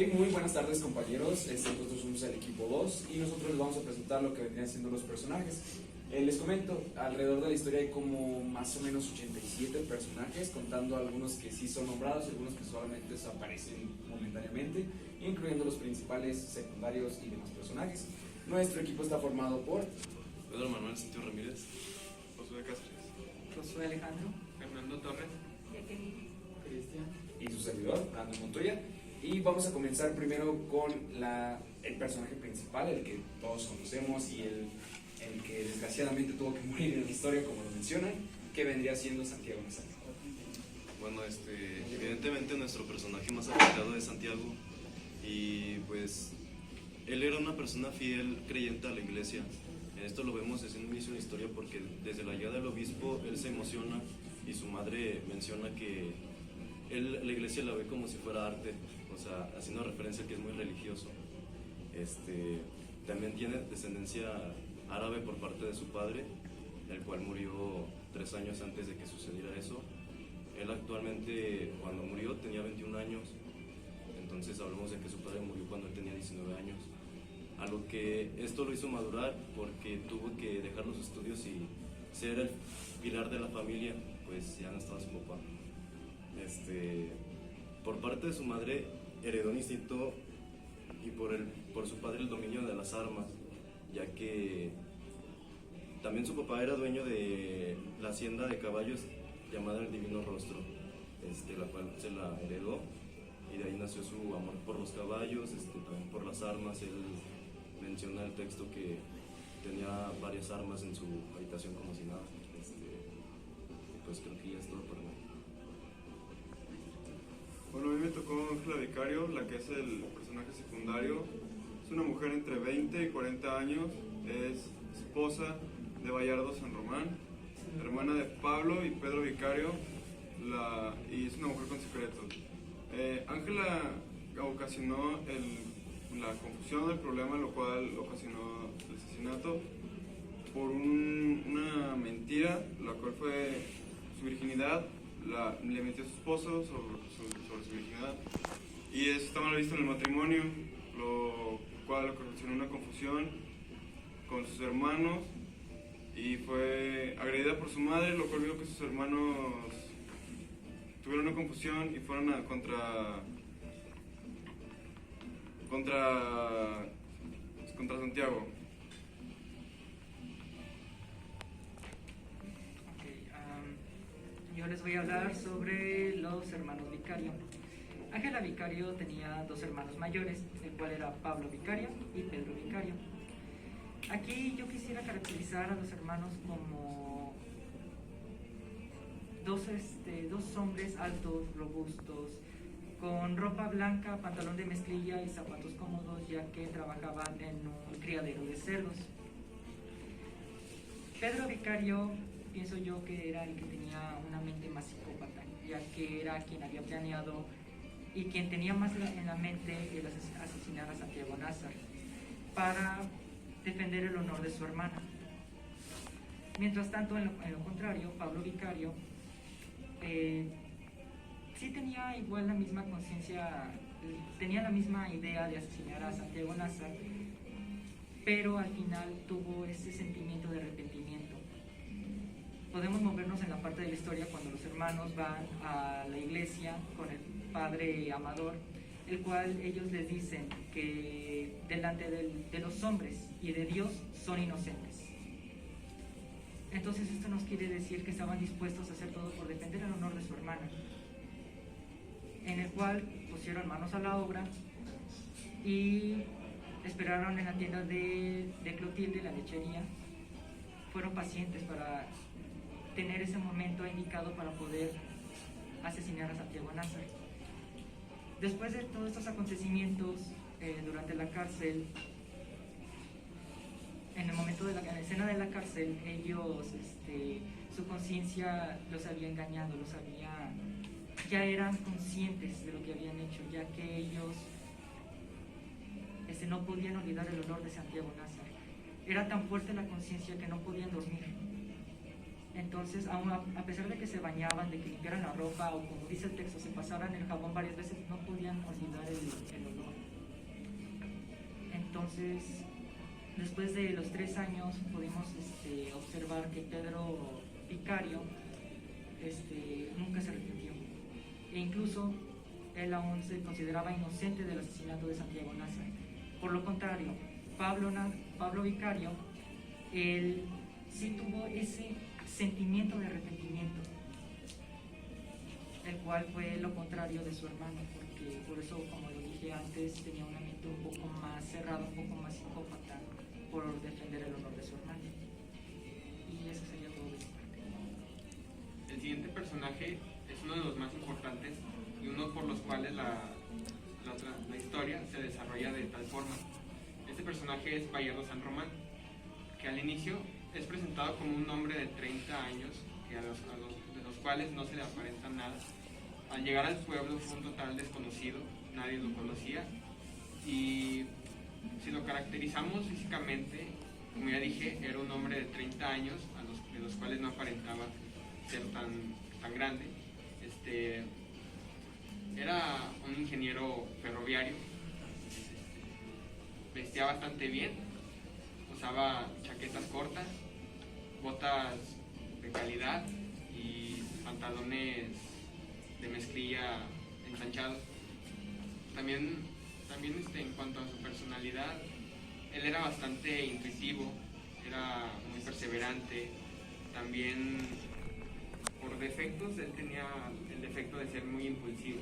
Muy buenas tardes compañeros, nosotros somos el equipo 2 y nosotros les vamos a presentar lo que vendrían siendo los personajes. Les comento, alrededor de la historia hay como más o menos 87 personajes, contando algunos que sí son nombrados y algunos que solamente aparecen momentáneamente, incluyendo los principales, secundarios y demás personajes. Nuestro equipo está formado por Pedro Manuel Santiago Ramírez, Josué Cáceres, Josué Alejandro, Fernando Torres, Cristian. y su servidor, Brandon Montoya. Y vamos a comenzar primero con el personaje principal, el que todos conocemos y el que desgraciadamente tuvo que morir en la historia, como lo mencionan, que vendría siendo Santiago Nazar. bueno, evidentemente nuestro personaje más afectado es Santiago y pues él era una persona fiel, creyente a la iglesia. En esto lo vemos desde un inicio de la historia porque desde la llegada del obispo él se emociona y su madre menciona que la iglesia la ve como si fuera arte, o sea, haciendo referencia a que es muy religioso. También tiene descendencia árabe por parte de su padre, el cual murió 3 años antes de que sucediera eso. Él actualmente, cuando murió, tenía 21 años, entonces hablamos de que su padre murió cuando él tenía 19 años. A lo que esto lo hizo madurar porque tuvo que dejar los estudios y ser el pilar de la familia, pues ya no estaba su papá. Por parte de su madre heredó un instinto y por su padre el dominio de las armas, ya que también su papá era dueño de la hacienda de caballos llamada El Divino Rostro, la cual se la heredó y de ahí nació su amor por los caballos, también por las armas. Él menciona el texto que tenía varias armas en su habitación como si nada. Pues creo que ya es todo por mí. Bueno, a mí me tocó Ángela Vicario, la que es el personaje secundario. Es una mujer entre 20 y 40 años, es esposa de Bayardo San Román, hermana de Pablo y Pedro Vicario, y es una mujer con secretos. Ángela ocasionó la confusión, el problema, lo cual ocasionó el asesinato por una mentira, la cual fue su virginidad. Le metió a su esposo sobre su virginidad y eso está mal visto en el matrimonio, lo cual ocasionó una confusión con sus hermanos y fue agredida por su madre, lo cual vio que sus hermanos tuvieron una confusión y fueron contra Santiago. Yo les voy a hablar sobre los hermanos Vicario. Ángela Vicario tenía 2 hermanos mayores, el cual era Pablo Vicario y Pedro Vicario. Aquí yo quisiera caracterizar a los hermanos como dos hombres altos, robustos, con ropa blanca, pantalón de mezclilla y zapatos cómodos, ya que trabajaban en un criadero de cerdos. Pedro Vicario, pienso yo que era el que tenía una mente más psicópata, ya que era quien había planeado y quien tenía más en la mente el asesinar a Santiago Nazar para defender el honor de su hermana. Mientras tanto, en lo contrario, Pablo Vicario sí tenía igual la misma conciencia, tenía la misma idea de asesinar a Santiago Nazar, pero al final tuvo ese sentimiento de arrepentimiento. Podemos movernos en la parte de la historia cuando los hermanos van a la iglesia con el padre Amador, el cual ellos les dicen que delante de los hombres y de Dios son inocentes. Entonces esto nos quiere decir que estaban dispuestos a hacer todo por defender el honor de su hermana, en el cual pusieron manos a la obra y esperaron en la tienda de Clotilde, la lechería. Fueron pacientes para tener ese momento indicado para poder asesinar a Santiago Nazar. Después de todos estos acontecimientos, durante la cárcel, en el momento de la escena de la cárcel, ellos, su conciencia los había engañado, ya eran conscientes de lo que habían hecho, ya que ellos no podían olvidar el honor de Santiago Nazar. Era tan fuerte la conciencia que no podían dormir. Entonces, aún a pesar de que se bañaban, de que limpiaran la ropa, o como dice el texto, se pasaran el jabón varias veces, no podían olvidar el olor. Entonces, después de los 3 años pudimos observar que Pedro Vicario nunca se arrepintió. E incluso él aún se consideraba inocente del asesinato de Santiago Nasa. Por lo contrario, Pablo Vicario, él sí tuvo ese sentimiento de arrepentimiento, el cual fue lo contrario de su hermano, porque por eso, como lo dije antes, tenía una mente un poco más cerrada, un poco más psicópata, por defender el honor de su hermano. Y eso sería todo de mi parte. El siguiente personaje es uno de los más importantes y uno por los cuales la historia se desarrolla de tal forma. Este personaje es Bayardo San Román, que al inicio es presentado como un hombre de 30 años, de los cuales no se le aparenta nada. Al llegar al pueblo fue un total desconocido, nadie lo conocía, y si lo caracterizamos físicamente, como ya dije, era un hombre de 30 años, de los cuales no aparentaba ser tan grande. Era un ingeniero ferroviario, vestía bastante bien, usaba chaquetas cortas, botas de calidad y pantalones de mezclilla ensanchados. También en cuanto a su personalidad, él era bastante intuitivo, era muy perseverante. También por defectos él tenía el defecto de ser muy impulsivo.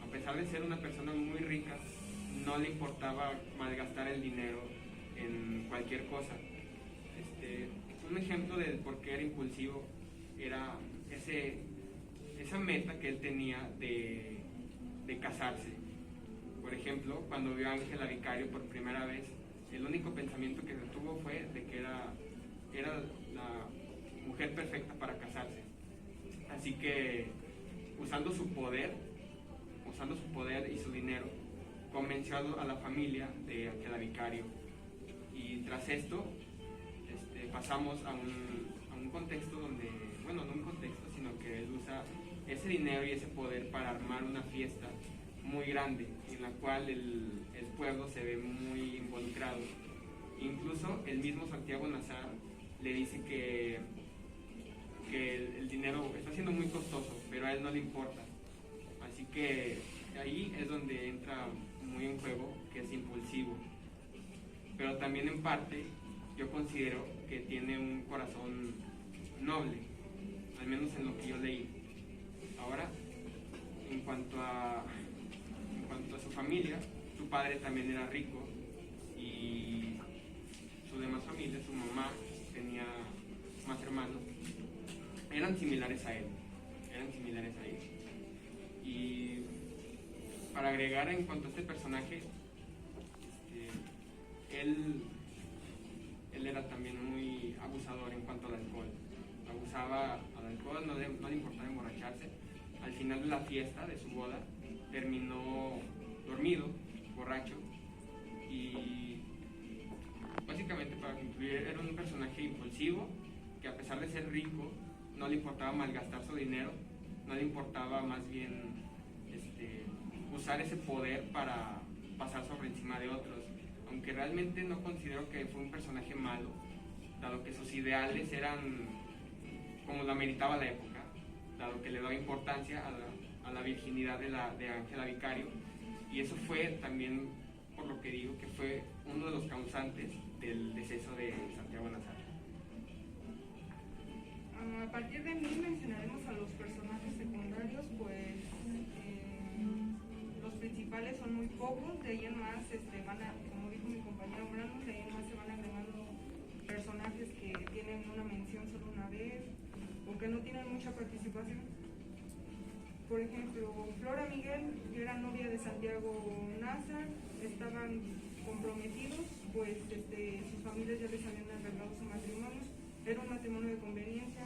A pesar de ser una persona muy rica, no le importaba malgastar el dinero en cualquier cosa. Un ejemplo de por qué era impulsivo era esa meta que él tenía de casarse. Por ejemplo, cuando vio a Ángela Vicario por primera vez, el único pensamiento que tuvo fue de que era la mujer perfecta para casarse. Así que, usando su poder y su dinero, convenció a la familia de Ángela Vicario. Y tras esto, pasamos a un contexto donde, bueno, no un contexto, sino que él usa ese dinero y ese poder para armar una fiesta muy grande, en la cual el pueblo se ve muy involucrado. Incluso el mismo Santiago Nazar le dice que el dinero está siendo muy costoso, pero a él no le importa. Así que ahí es donde entra muy en juego que es impulsivo. Pero también en parte yo considero que tiene un corazón noble, al menos en lo que yo leí. Ahora, en cuanto a su familia, su padre también era rico y su demás familia, su mamá tenía más hermanos, eran similares a él. Y para agregar en cuanto a este personaje, él era también muy abusador en cuanto al alcohol. Abusaba al alcohol, no le importaba emborracharse. Al final de la fiesta, de su boda, terminó dormido, borracho, y básicamente, para concluir, era un personaje impulsivo que, a pesar de ser rico, no le importaba malgastar su dinero, no le importaba más bien usar ese poder para pasar sobre encima de otros. Aunque realmente no considero que fue un personaje malo, dado que sus ideales eran como lo ameritaba la época, dado que le daba importancia a la virginidad de Ángela Vicario, y eso fue también, por lo que digo, que fue uno de los causantes del deceso de Santiago Nazar. A partir de mí mencionaremos a los personajes secundarios, pues los principales son muy pocos, de ahí en más como dijo mi compañero Brandon, de ahí en más se van agregando personajes que tienen una mención solo una vez o que no tienen mucha participación. Por ejemplo, Flora Miguel, que era novia de Santiago Nazar, estaban comprometidos, pues sus familias ya les habían arreglado su matrimonio. Era un matrimonio de conveniencia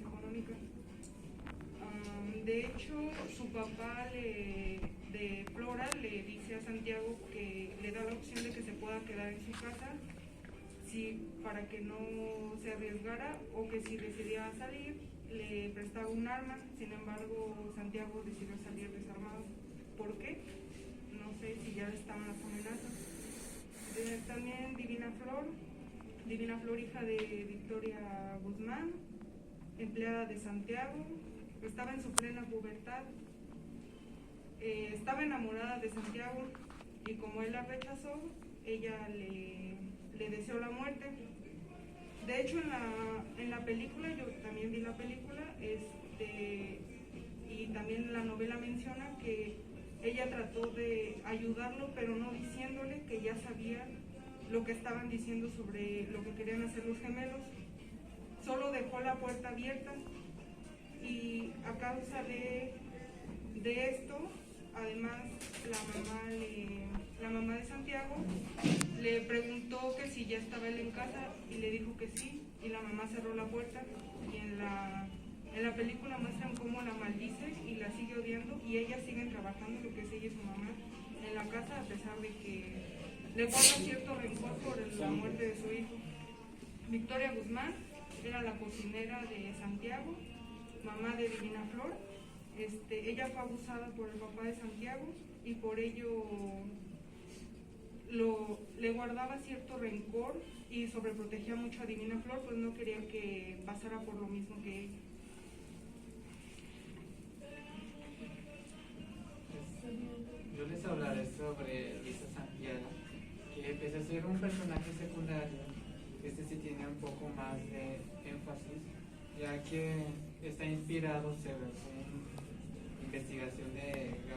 económica. De hecho, su papá de Flora le dice a Santiago que le da la opción de que se pueda quedar en su casa para que no se arriesgara, o que si decidía salir le prestaba un arma. Sin embargo, Santiago decidió salir desarmado. ¿Por qué? No sé, si ya estaban las amenazas. también Divina Flor, hija de Victoria Guzmán, empleada de Santiago, estaba en su plena pubertad, estaba enamorada de Santiago y como él la rechazó, ella le deseó la muerte. De hecho, en la película, yo también vi la película, y también la novela menciona que ella trató de ayudarlo, pero no diciéndole que ya sabía lo que estaban diciendo sobre lo que querían hacer los gemelos. Solo dejó la puerta abierta y a causa de esto, además la mamá de Santiago le preguntó que si ya estaba él en casa y le dijo que sí, y la mamá cerró la puerta. Y en la película muestran cómo la maldice y la sigue odiando, y ellas siguen trabajando, lo que es ella y su mamá, en la casa, a pesar de que le guarda cierto rencor por la muerte de su hijo. Victoria Guzmán era la cocinera de Santiago, mamá de Divina Flor. Ella fue abusada por el papá de Santiago y por ello le guardaba cierto rencor y sobreprotegía mucho a Divina Flor, pues no quería que pasara por lo mismo que ella. Yo les hablaré sobre Lisa Santiago, que pese a ser un personaje secundario, sí tiene un poco más de énfasis, ya que está inspirado según investigación de